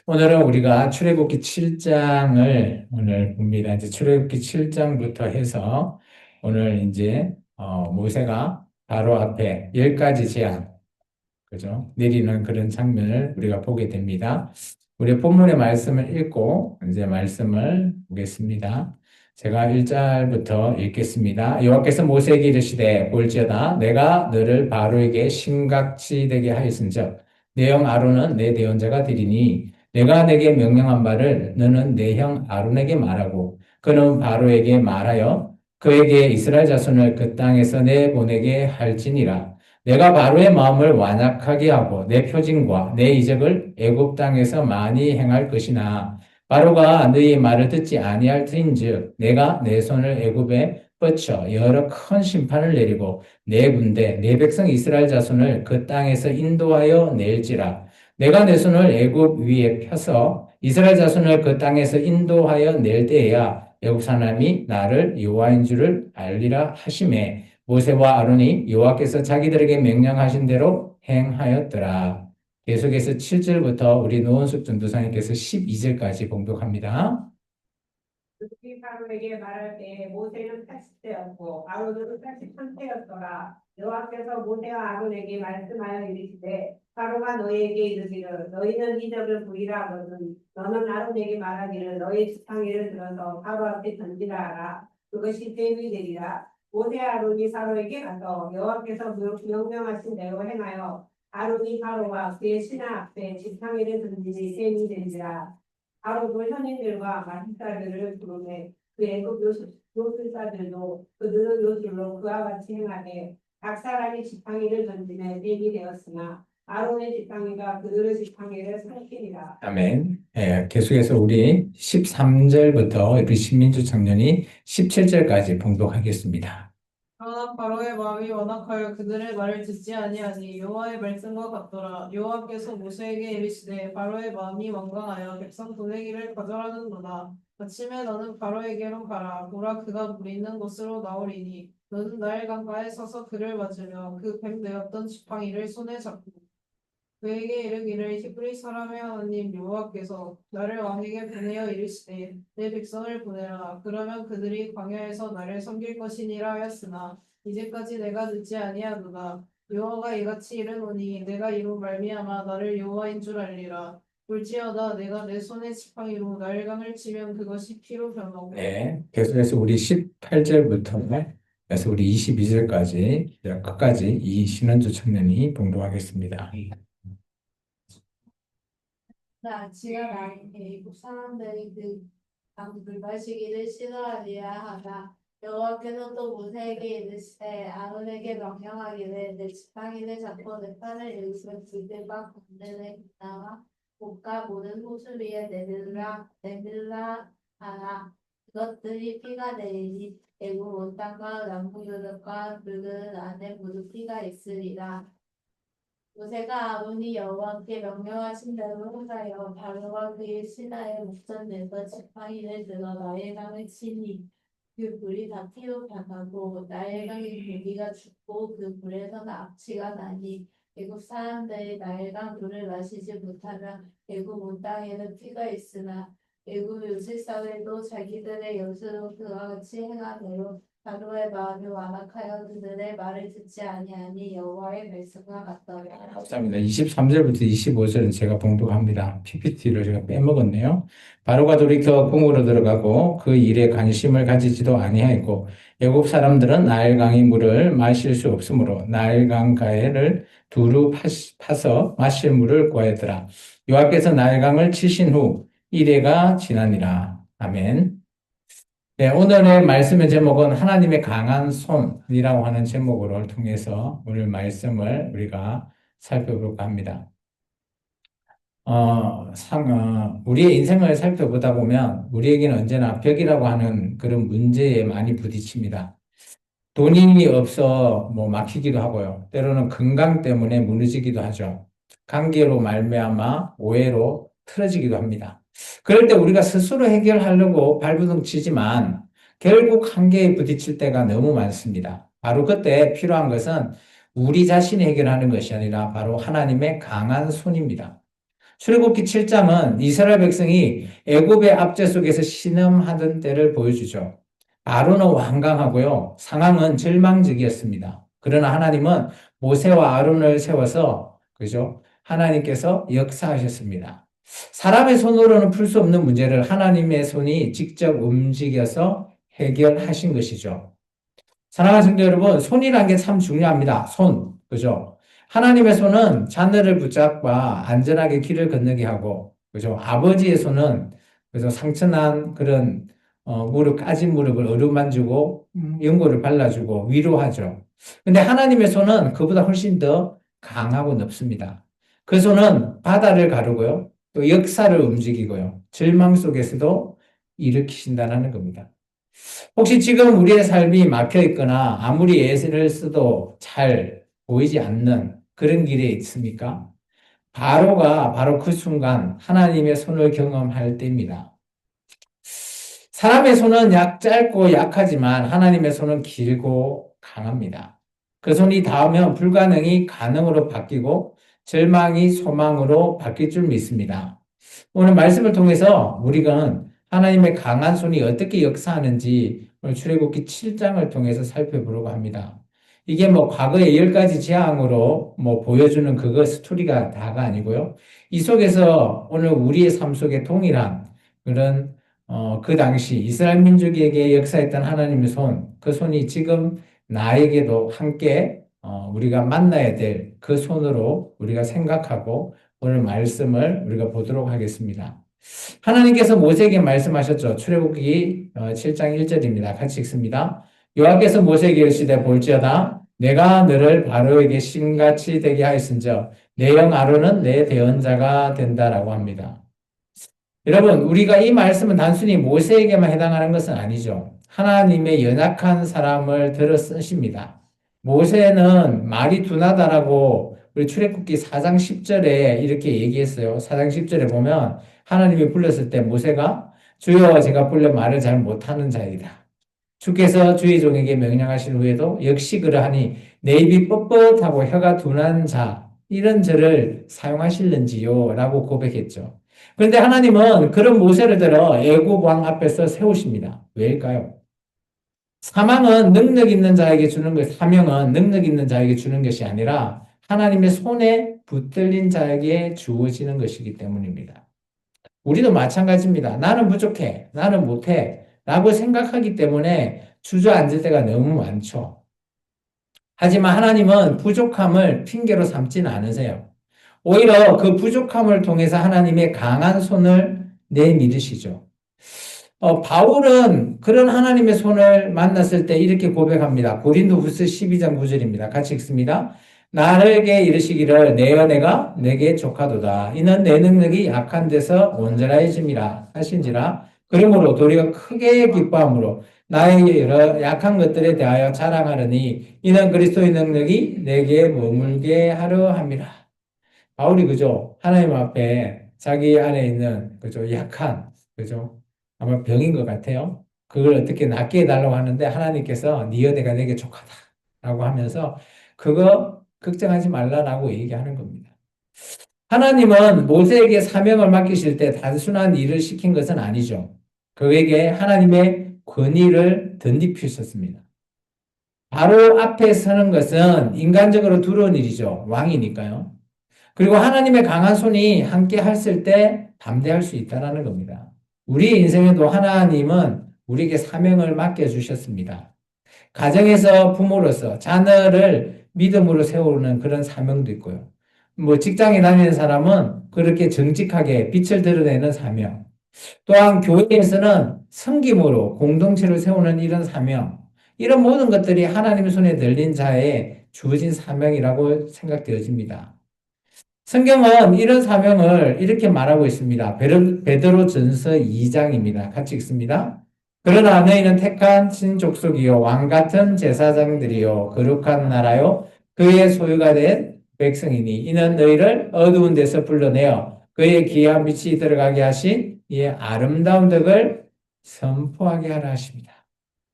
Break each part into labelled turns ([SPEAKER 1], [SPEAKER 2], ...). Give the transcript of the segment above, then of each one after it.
[SPEAKER 1] 오늘은 우리가 출애굽기 7장을 오늘 봅니다. 이제 출애굽기 7장부터 해서 오늘 이제 모세가 바로 앞에 10가지 재앙, 그죠? 내리는 그런 장면을 우리가 보게 됩니다. 우리 본문의 말씀을 읽고 이제 말씀을 보겠습니다. 제가 1절부터 읽겠습니다. 여호와께서 모세에게 이르시되 볼지어다 내가 너를 바로에게 심각지 되게 하였은즉 내 형 아론은 내 대언자가 되리니 내가 내게 명령한 바를 너는 내 형 아론에게 말하고 그는 바로에게 말하여 그에게 이스라엘 자손을 그 땅에서 내보내게 할지니라. 내가 바로의 마음을 완악하게 하고 내 표징과 내 이적을 애굽 땅에서 많이 행할 것이나 바로가 너희 말을 듣지 아니할 터인즉 내가 내 손을 애굽에 뻗쳐 여러 큰 심판을 내리고 내 군대 내 백성 이스라엘 자손을 그 땅에서 인도하여 낼지라. 내가 내 손을 애굽 위에 펴서 이스라엘 자손을 그 땅에서 인도하여 낼 때에야 애굽 사람이 나를 여호와인 줄을 알리라 하시매 모세와 아론이 여호와께서 자기들에게 명령하신 대로 행하였더라. 계속해서 7절부터 우리 노원숙 전도사님께서 12절까지 봉독합니다.
[SPEAKER 2] 그들이 바로에게 말할 때 모세는 80세였고 아론은 83세였더라. 여호와께서 모세와 아론에게 말씀하여 이르시되 바로가 너희에게 이르기를 너희는 이적을 보이라 하거든 너는 아론에게 말하기를 너희 지팡이를 들어서 바로 앞에 던지라 하라. 그것이 뱀이 되리라. 모세 아론이 바로에게 가서 여호와께서 명령하신 대로 행하여 아론이 바로와 그의 신하 앞에 지팡이를 던지니 뱀이 되리라. 바로도 현인들과 마술사들을 부르매 그 애굽 요술사들도 그들의 요술로 그와 같이 행하되 각 사람이 지팡이를 던지며 뱀이 되었으나 아론의 지팡이가 그들의 지팡이를 삼키니라. 아멘. 예, 계속해서 우리 13절부터 우리 신민주 청년이 17절까지 봉독하겠습니다.
[SPEAKER 3] 그러나 바로의 마음이 완악하여 그들의 말을 듣지 아니하니 여호와의 말씀과 같더라. 여호와께서 모세에게 이르시되 바로의 마음이 완강하여 백성 보내기를 거절하는도다. 아침에 너는 바로에게로 가라. 보라 그가 물 있는 곳으로 나오리니 너는 나일 강가에 서서 그를 맞으며 그 뱀 되었던 지팡이를 손에 잡고 그에게 이르기를 히브리 사람의 하나님 여호와께서 나를 왕에게 보내어 이르시되 내 백성을 보내라. 그러면 그들이 광야에서 나를 섬길 것이니라 하였으나 이제까지 내가 듣지 아니하도다. 여호와가 이같이 이르노니 내가 이로 말미암아 나를 여호와인 줄 알리라. 볼지어다 내가 내 손의 지팡이로 나일강을 치면 그것이 피로 변하고.
[SPEAKER 1] 네, 계속해서 우리 18절부터 그래서 우리 22절까지 끝까지 이 신원주 청년이 봉독하겠습니다.
[SPEAKER 4] 아치가 나에게 이국 사람들이 그 강물을 마시기를 싫어하리라 하라. 여호와께서 또 모세에게 이르시되 아론에게 명령하기를 내 지팡이를 잡고 내 팔을 일으켜 들들과 건들의 나와 옷과 모든 호수 위에 내밀라 하라. 그것들이 피가 되리니 애굽 온 땅과 남부 유럽과 붉은 안에 모두 피가 있으리라. 모세가 아론이 여호와께 명령하신 대로 행하여 바로와 그의 신하의 목전에서 지팡이를 들어 나일강을 치니 그 불이 다 피로 변하고 나일강의 고기가 죽고 그 불에서 악취가 나니 애굽 사람들이 나일강 물을 마시지 못하면 애굽 온 땅에는 피가 있으나 애굽 요술사들도 자기들의 엿으로 그와 같이 행하대로 바로의 마음이 완악하여 그들의 말을 듣지 아니하니 여호와의 말씀과 같더라.
[SPEAKER 1] 감사합니다. 23절부터 25절은 제가 봉독합니다. PPT를 제가 빼먹었네요. 바로가 돌이켜 궁으로 들어가고 그 일에 관심을 가지지도 아니하였고 애굽 사람들은 나일강의 물을 마실 수 없으므로 나일강 가에를 두루 파서 마실 물을 구하였더라. 여호와께서 나일강을 치신 후 이레가 지나니라. 아멘. 네, 오늘의 말씀의 제목은 하나님의 강한 손이라고 하는 제목을 통해서 오늘 말씀을 우리가 살펴볼까 합니다. 우리의 인생을 살펴보다 보면 우리에게는 언제나 벽이라고 하는 그런 문제에 많이 부딪힙니다. 돈이 없어 막히기도 하고요. 때로는 건강 때문에 무너지기도 하죠. 관계로 말미암아 오해로 틀어지기도 합니다. 그럴 때 우리가 스스로 해결하려고 발버둥 치지만 결국 한계에 부딪힐 때가 너무 많습니다. 바로 그때 필요한 것은 우리 자신이 해결하는 것이 아니라 바로 하나님의 강한 손입니다. 출애굽기 7장은 이스라엘 백성이 애굽의 압제 속에서 신음하던 때를 보여주죠. 아론은 완강하고요. 상황은 절망적이었습니다. 그러나 하나님은 모세와 아론을 세워서 그죠? 하나님께서 역사하셨습니다. 사람의 손으로는 풀 수 없는 문제를 하나님의 손이 직접 움직여서 해결하신 것이죠. 사랑하는 성도 여러분, 손이라는 게 참 중요합니다. 손, 그죠? 하나님의 손은 자녀를 붙잡아 안전하게 길을 건너게 하고, 그죠? 아버지의 손은, 그죠? 상처난 그런, 까진 무릎을 어루만지고, 연고를 발라주고, 위로하죠. 근데 하나님의 손은 그보다 훨씬 더 강하고 넓습니다. 그 손은 바다를 가르고요, 또 역사를 움직이고요, 절망 속에서도 일으키신다는 겁니다. 혹시 지금 우리의 삶이 막혀 있거나 아무리 예를 써도 잘 보이지 않는 그런 길에 있습니까? 바로가 바로 그 순간 하나님의 손을 경험할 때입니다. 사람의 손은 짧고 약하지만 하나님의 손은 길고 강합니다. 그 손이 닿으면 불가능이 가능으로 바뀌고 절망이 소망으로 바뀔 줄 믿습니다. 오늘 말씀을 통해서 우리가 하나님의 강한 손이 어떻게 역사하는지 오늘 출애굽기 7장을 통해서 살펴보려고 합니다. 이게 뭐 과거의 10가지 재앙으로 뭐 보여주는 그거 스토리가 다가 아니고요. 이 속에서 오늘 우리의 삶 속에 동일한 그런 그 당시 이스라엘 민족에게 역사했던 하나님의 손, 그 손이 지금 나에게도 함께 우리가 만나야 될 그 손으로 우리가 생각하고 오늘 말씀을 우리가 보도록 하겠습니다. 하나님께서 모세에게 말씀하셨죠. 출애굽기 7장 1절입니다. 같이 읽습니다. 여호와께서 모세에게 이르시되 볼지어다 내가 너를 바로에게 신같이 되게 하였은즉 내 형 아론은 내 대언자가 된다라고 합니다. 여러분, 우리가 이 말씀은 단순히 모세에게만 해당하는 것은 아니죠. 하나님의 연약한 사람을 들어 쓰십니다. 모세는 말이 둔하다라고 우리 출애굽기 4장 10절에 이렇게 얘기했어요. 4장 10절에 보면 하나님이 불렀을 때 모세가 주여 제가 불려 말을 잘 못하는 자이다. 주께서 주의 종에게 명령하신 후에도 역시 그러하니 내 입이 뻣뻣하고 혀가 둔한 자 이런 저를 사용하실는지요? 라고 고백했죠. 그런데 하나님은 그런 모세를 들어 애굽 왕 앞에서 세우십니다. 왜일까요? 사명은 능력 있는 자에게 주는 것이 아니라 하나님의 손에 붙들린 자에게 주어지는 것이기 때문입니다. 우리도 마찬가지입니다. 나는 부족해, 나는 못해 라고 생각하기 때문에 주저앉을 때가 너무 많죠. 하지만 하나님은 부족함을 핑계로 삼지는 않으세요. 오히려 그 부족함을 통해서 하나님의 강한 손을 내밀으시죠. 바울은 그런 하나님의 손을 만났을 때 이렇게 고백합니다. 고린도후서 12장 9절입니다. 같이 읽습니다. 나에게 이르시기를 내 은혜가 내게 족하도다. 이는 내 능력이 약한 데서 온전하여짐이라 하신지라. 그러므로 도리어 크게 기뻐함으로 나의 여러 약한 것들에 대하여 자랑하려니 이는 그리스도의 능력이 내게 머물게 하려 함이라. 바울이 그죠? 하나님 앞에 자기 안에 있는 그죠? 약한 그죠? 아마 병인 것 같아요. 그걸 어떻게 낫게 해달라고 하는데 하나님께서 네 은혜가 내게 족하다라고 하면서 그거 걱정하지 말라라고 얘기하는 겁니다. 하나님은 모세에게 사명을 맡기실 때 단순한 일을 시킨 것은 아니죠. 그에게 하나님의 권위를 덧입히셨습니다. 바로 앞에 서는 것은 인간적으로 두려운 일이죠. 왕이니까요. 그리고 하나님의 강한 손이 함께 했을 때 담대할 수 있다는 겁니다. 우리 인생에도 하나님은 우리에게 사명을 맡겨주셨습니다. 가정에서 부모로서 자녀를 믿음으로 세우는 그런 사명도 있고요. 뭐 직장에 다니는 사람은 그렇게 정직하게 빛을 드러내는 사명. 또한 교회에서는 섬김으로 공동체를 세우는 이런 사명. 이런 모든 것들이 하나님의 손에 들린 자에 주어진 사명이라고 생각되어집니다. 성경은 이런 사명을 이렇게 말하고 있습니다. 베드로전서 2장입니다. 같이 읽습니다. 그러나 너희는 택한 친족속이요 왕같은 제사장들이요 거룩한 나라요 그의 소유가 된 백성이니 이는 너희를 어두운 데서 불러내어 그의 귀한 빛이 들어가게 하신 이의 아름다운 덕을 선포하게 하라 하십니다.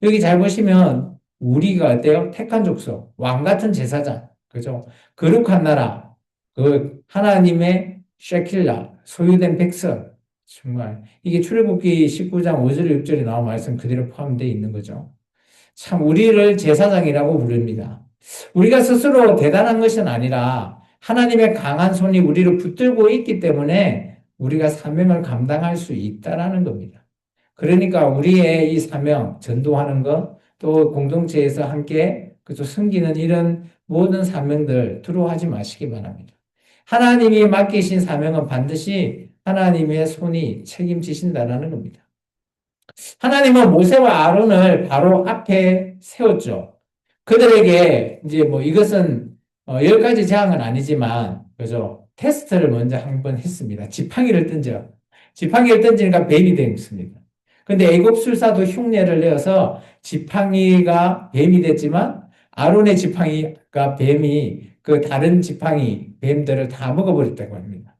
[SPEAKER 1] 여기 잘 보시면 우리가 어때요? 택한 족속, 왕같은 제사장, 그죠? 거룩한 나라, 그 하나님의 쉐킬라, 소유된 백성. 정말 이게 출애굽기 19장 5절 6절에 나온 말씀 그대로 포함되어 있는 거죠. 참 우리를 제사장이라고 부릅니다. 우리가 스스로 대단한 것은 아니라 하나님의 강한 손이 우리를 붙들고 있기 때문에 우리가 사명을 감당할 수 있다라는 겁니다. 그러니까 우리의 이 사명, 전도하는 것, 또 공동체에서 함께 그저 섬기는 이런 모든 사명들 두려워하지 마시기 바랍니다. 하나님이 맡기신 사명은 반드시 하나님의 손이 책임지신다라는 겁니다. 하나님은 모세와 아론을 바로 앞에 세웠죠. 그들에게 이제 뭐 이것은 10가지 재앙은 아니지만 그죠? 테스트를 먼저 한번 했습니다. 지팡이를 던져. 지팡이를 던지니까 뱀이 됐습니다. 근데 애굽 술사도 흉내를 내어서 지팡이가 뱀이 됐지만 아론의 지팡이가 뱀이 그 다른 지팡이 뱀들을 다 먹어버렸다고 합니다.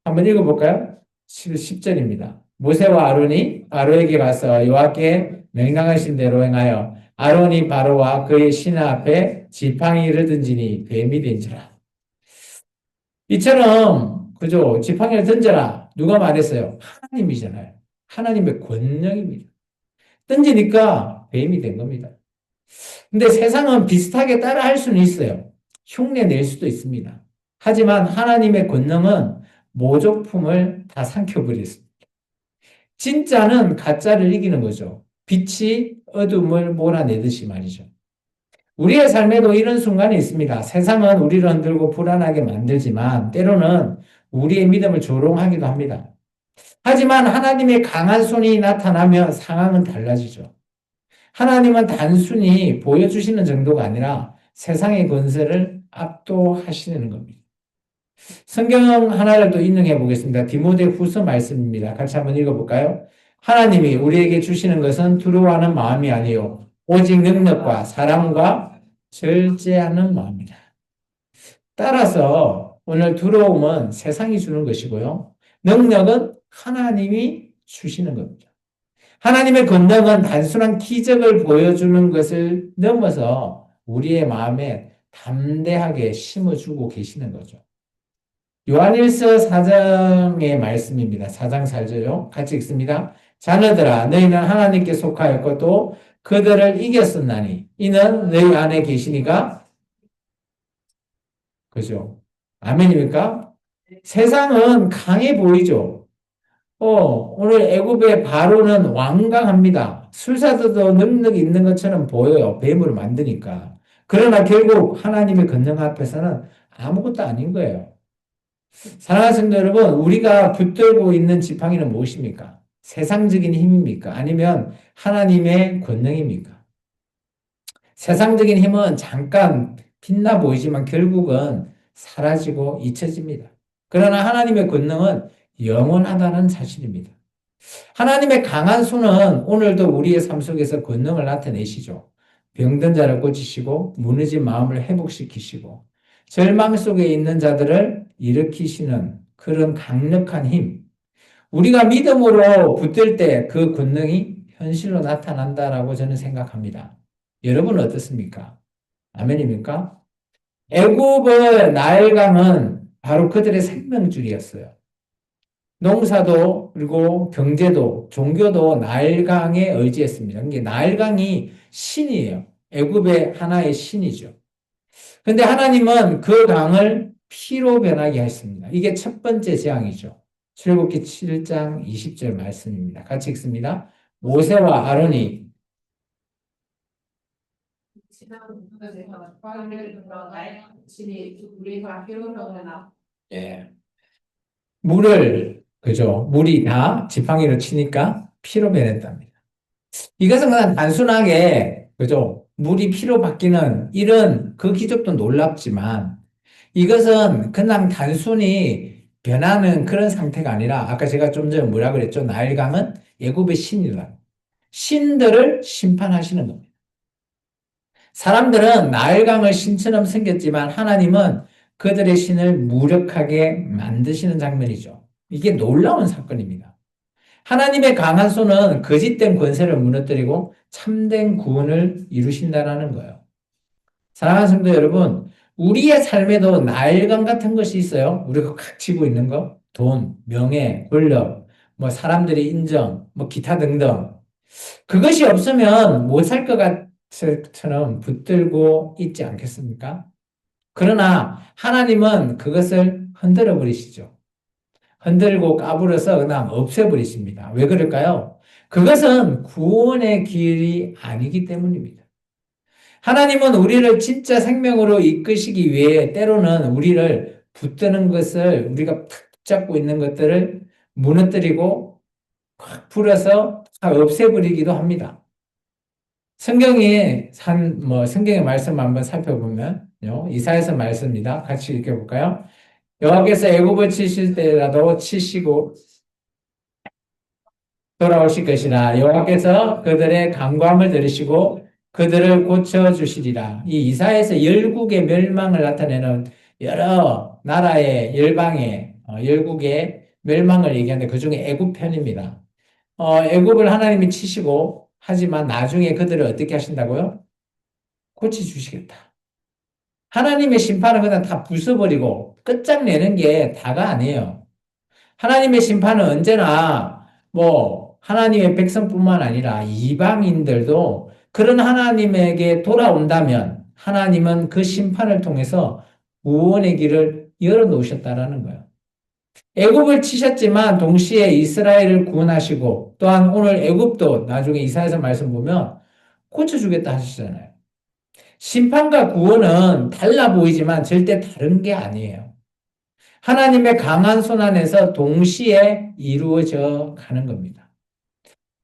[SPEAKER 1] 한번 읽어볼까요? 10절입니다. 모세와 아론이 바로에게 가서 여호와께 명령하신 대로 행하여 아론이 바로와 그의 신하 앞에 지팡이를 던지니 뱀이 된지라. 이처럼 그죠? 지팡이를 던져라. 누가 말했어요? 하나님이잖아요. 하나님의 권능입니다. 던지니까 뱀이 된 겁니다. 근데 세상은 비슷하게 따라 할 수는 있어요. 흉내 낼 수도 있습니다. 하지만 하나님의 권능은 모조품을 다 삼켜버렸습니다. 진짜는 가짜를 이기는 거죠. 빛이 어둠을 몰아내듯이 말이죠. 우리의 삶에도 이런 순간이 있습니다. 세상은 우리를 흔들고 불안하게 만들지만 때로는 우리의 믿음을 조롱하기도 합니다. 하지만 하나님의 강한 손이 나타나면 상황은 달라지죠. 하나님은 단순히 보여주시는 정도가 아니라 세상의 권세를 압도하시는 겁니다. 성경 하나를 또 인용해 보겠습니다. 디모데후서 말씀입니다. 같이 한번 읽어볼까요? 하나님이 우리에게 주시는 것은 두려워하는 마음이 아니요 오직 능력과 사랑과 절제하는 마음이다. 따라서 오늘 두려움은 세상이 주는 것이고요. 능력은 하나님이 주시는 겁니다. 하나님의 권능은 단순한 기적을 보여주는 것을 넘어서 우리의 마음에 담대하게 심어주고 계시는 거죠. 요한일서 4장의 말씀입니다. 4장 4절요. 같이 읽습니다. 자녀들아 너희는 하나님께 속하였고 또 그들을 이겼었나니 이는 너희 안에 계시니까 그죠? 아멘입니까? 세상은 강해 보이죠? 오늘 애굽의 바로는 완강합니다. 술사들도 능력이 있는 것처럼 보여요. 뱀으로 만드니까. 그러나 결국 하나님의 권능 앞에서는 아무것도 아닌 거예요. 사랑하는 성도 여러분, 우리가 붙들고 있는 지팡이는 무엇입니까? 세상적인 힘입니까? 아니면 하나님의 권능입니까? 세상적인 힘은 잠깐 빛나 보이지만 결국은 사라지고 잊혀집니다. 그러나 하나님의 권능은 영원하다는 사실입니다. 하나님의 강한 손은 오늘도 우리의 삶 속에서 권능을 나타내시죠. 병든 자를 고치시고 무너진 마음을 회복시키시고 절망 속에 있는 자들을 일으키시는 그런 강력한 힘. 우리가 믿음으로 붙들 때 그 권능이 현실로 나타난다라고 저는 생각합니다. 여러분은 어떻습니까? 아멘입니까? 애굽의 나일강은 바로 그들의 생명줄이었어요. 농사도 그리고 경제도 종교도 나일강에 의지했습니다. 이게 나일강이 신이에요. 애굽의 하나의 신이죠. 근데 하나님은 그 강을 피로 변하게 했습니다. 이게 첫 번째 재앙이죠. 출애굽기 7장 20절 말씀입니다. 같이 읽습니다. 모세와 아론이 예. 물이 다 지팡이로 치니까 피로 변했답니다. 이것은 그냥 단순하게, 그죠? 물이 피로 바뀌는 이런 그 기적도 놀랍지만 이것은 그냥 단순히 변하는 그런 상태가 아니라 아까 제가 좀 전에 뭐라 그랬죠? 나일강은 애굽의 신이다. 신들을 심판하시는 겁니다. 사람들은 나일강을 신처럼 생겼지만 하나님은 그들의 신을 무력하게 만드시는 장면이죠. 이게 놀라운 사건입니다. 하나님의 강한 손은 거짓된 권세를 무너뜨리고 참된 구원을 이루신다라는 거예요. 사랑하는 성도 여러분, 우리의 삶에도 나일강 같은 것이 있어요. 우리가 각 쥐고 있는 거. 돈, 명예, 권력, 뭐 사람들의 인정, 뭐 기타 등등. 그것이 없으면 못 살 것 같처럼 붙들고 있지 않겠습니까? 그러나 하나님은 그것을 흔들어 버리시죠. 흔들고 까불어서 그냥 없애버리십니다. 왜 그럴까요? 그것은 구원의 길이 아니기 때문입니다. 하나님은 우리를 진짜 생명으로 이끄시기 위해 때로는 우리를 붙드는 것을 우리가 붙잡고 있는 것들을 무너뜨리고 확 풀어서 다 없애버리기도 합니다. 성경의 말씀 한번 살펴보면요. 이사야서 말씀입니다. 같이 읽어볼까요? 여호와께서 애굽을 치실 때라도 치시고 돌아오실 것이라. 여호와께서 그들의 간구함을 들으시고 그들을 고쳐 주시리라. 이 이사야에서 열국의 멸망을 나타내는 여러 나라의 열방의 열국의 멸망을 얘기하는데 그 중에 애굽 편입니다. 애굽을 하나님이 치시고 하지만 나중에 그들을 어떻게 하신다고요? 고쳐 주시겠다. 하나님의 심판은 그냥 다 부숴버리고 끝장내는 게 다가 아니에요. 하나님의 심판은 언제나 하나님의 백성뿐만 아니라 이방인들도 그런 하나님에게 돌아온다면 하나님은 그 심판을 통해서 구원의 길을 열어놓으셨다라는 거예요. 애굽을 치셨지만 동시에 이스라엘을 구원하시고 또한 오늘 애굽도 나중에 이사야서 말씀 보면 고쳐주겠다 하시잖아요. 심판과 구원은 달라 보이지만 절대 다른 게 아니에요. 하나님의 강한 손 안에서 동시에 이루어져 가는 겁니다.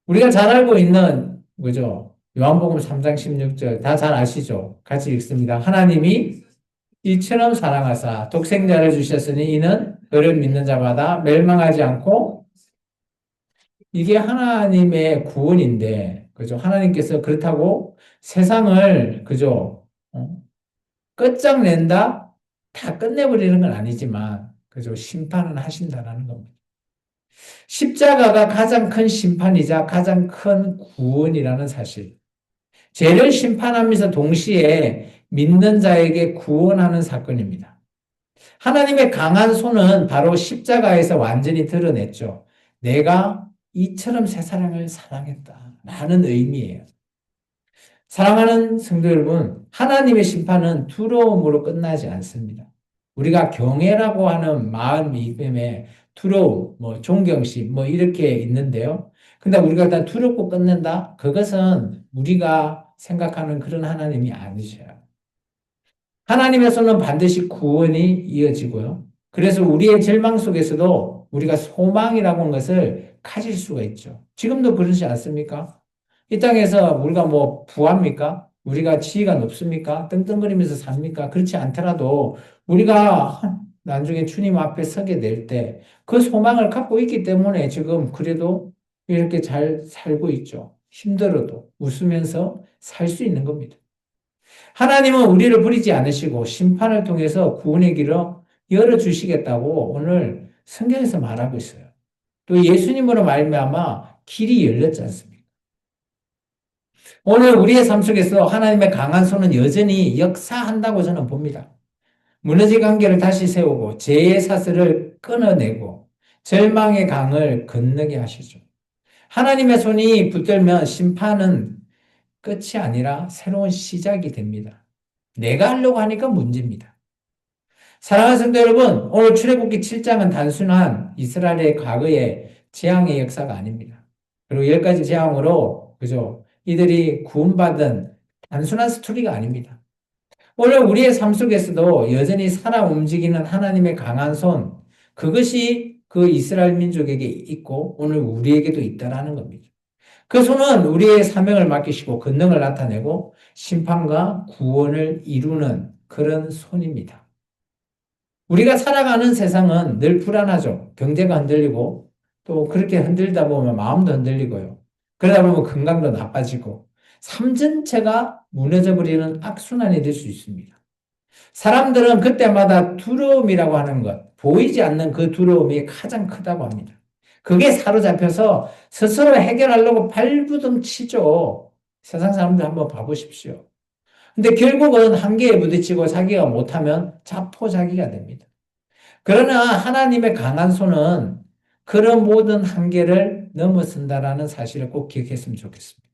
[SPEAKER 1] 우리가 잘 알고 있는 거죠. 요한복음 3장 16절 다 잘 아시죠? 같이 읽습니다. 하나님이 이처럼 사랑하사 독생자를 주셨으니 이는 그를 믿는 자마다 멸망하지 않고 이게 하나님의 구원인데 그죠? 하나님께서 그렇다고 세상을 그죠? 끝장낸다? 다 끝내버리는 건 아니지만 그죠? 심판은 하신다라는 겁니다. 십자가가 가장 큰 심판이자 가장 큰 구원이라는 사실. 죄를 심판하면서 동시에 믿는 자에게 구원하는 사건입니다. 하나님의 강한 손은 바로 십자가에서 완전히 드러냈죠. 내가 이처럼 세상을 사랑했다. 라는 의미예요. 사랑하는 성도 여러분, 하나님의 심판은 두려움으로 끝나지 않습니다. 우리가 경외라고 하는 마음이 때문에 두려움, 존경심, 이렇게 있는데요. 근데 우리가 일단 두렵고 끝낸다? 그것은 우리가 생각하는 그런 하나님이 아니셔요. 하나님의 손은 반드시 구원이 이어지고요. 그래서 우리의 절망 속에서도 우리가 소망이라고 하는 것을 가질 수가 있죠. 지금도 그러지 않습니까? 이 땅에서 우리가 부합니까? 우리가 지위가 높습니까? 떵떵거리면서 삽니까? 그렇지 않더라도 우리가 나중에 주님 앞에 서게 될 때 그 소망을 갖고 있기 때문에 지금 그래도 이렇게 잘 살고 있죠. 힘들어도 웃으면서 살 수 있는 겁니다. 하나님은 우리를 버리지 않으시고 심판을 통해서 구원의 길을 열어주시겠다고 오늘 성경에서 말하고 있어요. 또 예수님으로 말미암아 길이 열렸지 않습니까? 오늘 우리의 삶 속에서 하나님의 강한 손은 여전히 역사한다고 저는 봅니다. 무너진 관계를 다시 세우고 죄의 사슬을 끊어내고 절망의 강을 건너게 하시죠. 하나님의 손이 붙들면 심판은 끝이 아니라 새로운 시작이 됩니다. 내가 하려고 하니까 문제입니다. 사랑하는 성도 여러분, 오늘 출애굽기 7장은 단순한 이스라엘의 과거의 재앙의 역사가 아닙니다. 그리고 10가지 재앙으로 그죠? 이들이 구원받은 단순한 스토리가 아닙니다. 오늘 우리의 삶 속에서도 여전히 살아 움직이는 하나님의 강한 손, 그것이 그 이스라엘 민족에게 있고 오늘 우리에게도 있다라는 겁니다. 그 손은 우리의 사명을 맡기시고 권능을 나타내고 심판과 구원을 이루는 그런 손입니다. 우리가 살아가는 세상은 늘 불안하죠. 경제가 흔들리고 또 그렇게 흔들다 보면 마음도 흔들리고요. 그러다 보면 건강도 나빠지고 삶 전체가 무너져 버리는 악순환이 될 수 있습니다. 사람들은 그때마다 두려움이라고 하는 것, 보이지 않는 그 두려움이 가장 크다고 합니다. 그게 사로잡혀서 스스로 해결하려고 발부둥 치죠. 세상 사람들 한번 봐보십시오. 근데 결국은 한계에 부딪히고 자기가 못하면 자포자기가 됩니다. 그러나 하나님의 강한 손은 그런 모든 한계를 넘어선다라는 사실을 꼭 기억했으면 좋겠습니다.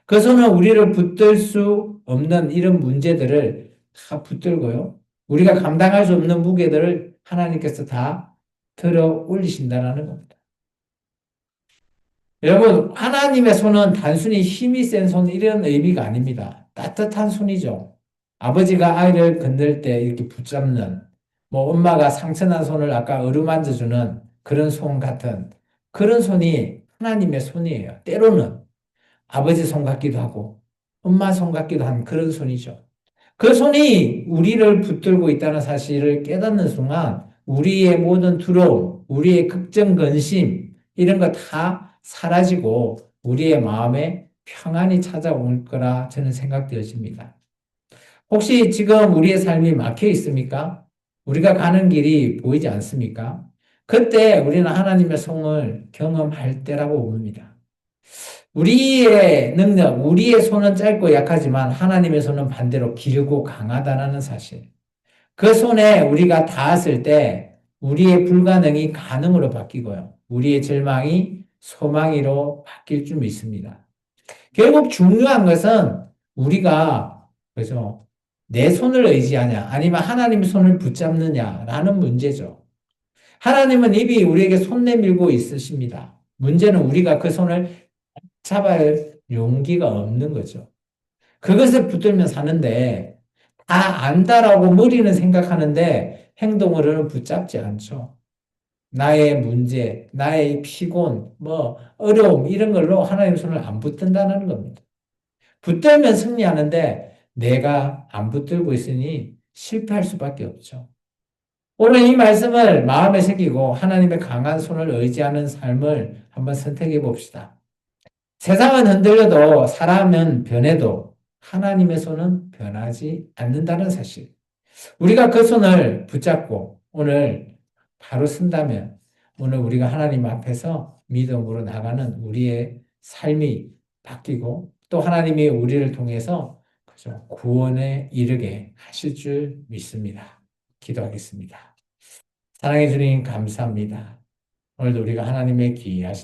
[SPEAKER 1] 그 손은 우리를 붙들 수 없는 이런 문제들을 다 붙들고요. 우리가 감당할 수 없는 무게들을 하나님께서 다 들어 올리신다는 겁니다. 여러분, 하나님의 손은 단순히 힘이 센 손 이런 의미가 아닙니다. 따뜻한 손이죠. 아버지가 아이를 건들 때 이렇게 붙잡는, 뭐 엄마가 상처난 손을 아까 어루만져 주는 그런 손 같은 그런 손이 하나님의 손이에요. 때로는 아버지 손 같기도 하고 엄마 손 같기도 한 그런 손이죠. 그 손이 우리를 붙들고 있다는 사실을 깨닫는 순간 우리의 모든 두려움, 우리의 걱정, 근심 이런 거 다 사라지고 우리의 마음에 평안이 찾아올 거라 저는 생각되어집니다. 혹시 지금 우리의 삶이 막혀 있습니까? 우리가 가는 길이 보이지 않습니까? 그때 우리는 하나님의 손을 경험할 때라고 봅니다. 우리의 능력, 우리의 손은 짧고 약하지만 하나님의 손은 반대로 길고 강하다는 사실. 그 손에 우리가 닿았을 때 우리의 불가능이 가능으로 바뀌고요. 우리의 절망이 소망으로 바뀔 줄 믿습니다. 결국 중요한 것은 우리가 그죠? 내 손을 의지하냐 아니면 하나님의 손을 붙잡느냐라는 문제죠. 하나님은 이미 우리에게 손 내밀고 있으십니다. 문제는 우리가 그 손을 잡아야 할 용기가 없는 거죠. 그것을 붙들면 사는데 다 안다라고 머리는 생각하는데 행동으로는 붙잡지 않죠. 나의 문제, 나의 피곤, 뭐 어려움 이런 걸로 하나님 손을 안 붙든다는 겁니다. 붙들면 승리하는데 내가 안 붙들고 있으니 실패할 수밖에 없죠. 오늘 이 말씀을 마음에 새기고 하나님의 강한 손을 의지하는 삶을 한번 선택해 봅시다. 세상은 흔들려도 사람은 변해도 하나님의 손은 변하지 않는다는 사실. 우리가 그 손을 붙잡고 오늘 바로 쓴다면 오늘 우리가 하나님 앞에서 믿음으로 나가는 우리의 삶이 바뀌고 또 하나님이 우리를 통해서 그죠? 구원에 이르게 하실 줄 믿습니다. 기도하겠습니다. 사랑해 주님 감사합니다. 오늘도 우리가 하나님의 귀하신